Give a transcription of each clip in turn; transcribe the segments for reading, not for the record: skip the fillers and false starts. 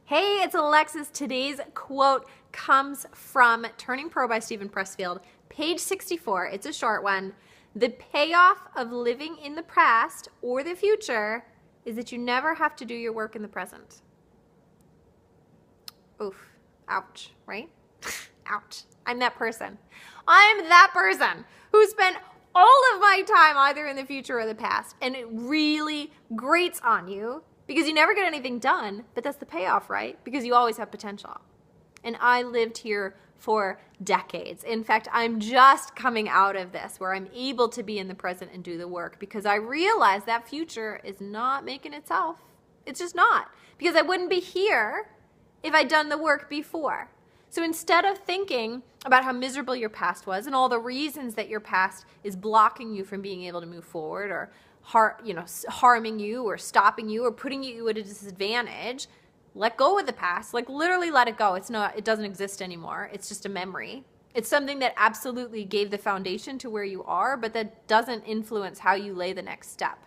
Hey, it's Alexis. Today's quote comes from Turning Pro by Stephen Pressfield, page 64. It's a short one. The payoff of living in the past or the future is that you never have to do your work in the present. Oof. Ouch, right? Ouch. I'm that person. I'm that person who spent all of my time either in the future or the past, and it really grates on you because you never get anything done, but that's the payoff, right? Because you always have potential. And I lived here for decades. In fact, I'm just coming out of this where I'm able to be in the present and do the work because I realize that future is not making itself. It's just not. Because I wouldn't be here if I'd done the work before. So instead of thinking about how miserable your past was and all the reasons that your past is blocking you from being able to move forward or harming you or stopping you or putting you at a disadvantage, let go of the past. Like literally let it go. It doesn't exist anymore. It's just a memory. It's something that absolutely gave the foundation to where you are, but that doesn't influence how you lay the next step.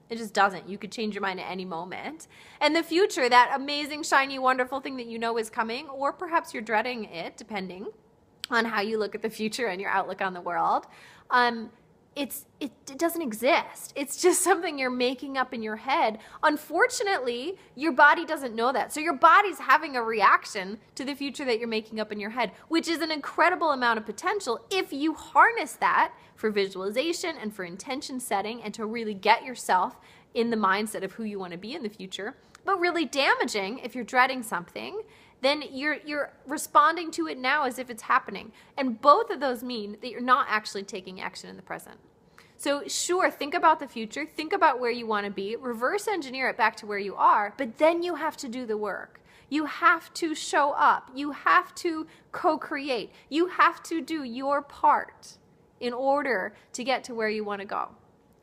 It just doesn't. You could change your mind at any moment. And the future, that amazing, shiny, wonderful thing that you know is coming, or perhaps you're dreading it, depending on how you look at the future and your outlook on the world, it doesn't exist. It's just something you're making up in your head. Unfortunately, your body doesn't know that. So your body's having a reaction to the future that you're making up in your head, which is an incredible amount of potential if you harness that for visualization and for intention setting and to really get yourself in the mindset of who you want to be in the future. But really damaging if you're dreading something, then you're responding to it now as if it's happening. And both of those mean that you're not actually taking action in the present. So sure, think about the future, think about where you want to be, reverse engineer it back to where you are, but then you have to do the work. You have to show up. You have to co-create. You have to do your part in order to get to where you want to go.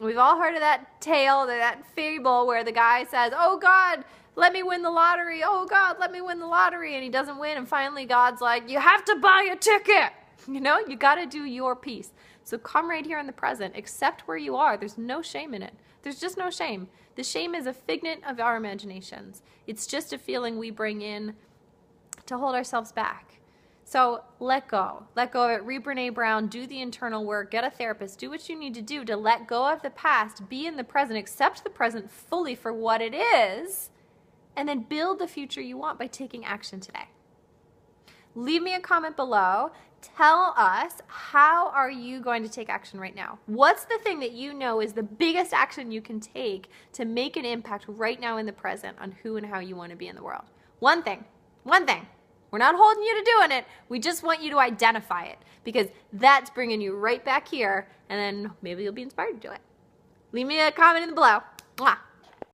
We've all heard of that tale, that fable where the guy says, "Oh God, let me win the lottery. Oh God, let me win the lottery." And he doesn't win. And finally God's like, "You have to buy a ticket." You know, you got to do your piece. So come right here in the present, accept where you are. There's no shame in it. There's just no shame. The shame is a figment of our imaginations. It's just a feeling we bring in to hold ourselves back. So let go. Let go of it. Read Brene Brown. Do the internal work. Get a therapist. Do what you need to do to let go of the past. Be in the present. Accept the present fully for what it is. And then build the future you want by taking action today. Leave me a comment below. Tell us, how are you going to take action right now? What's the thing that you know is the biggest action you can take to make an impact right now in the present on who and how you want to be in the world? One thing. One thing. We're not holding you to doing it. We just want you to identify it because that's bringing you right back here, and then maybe you'll be inspired to do it. Leave me a comment in the below.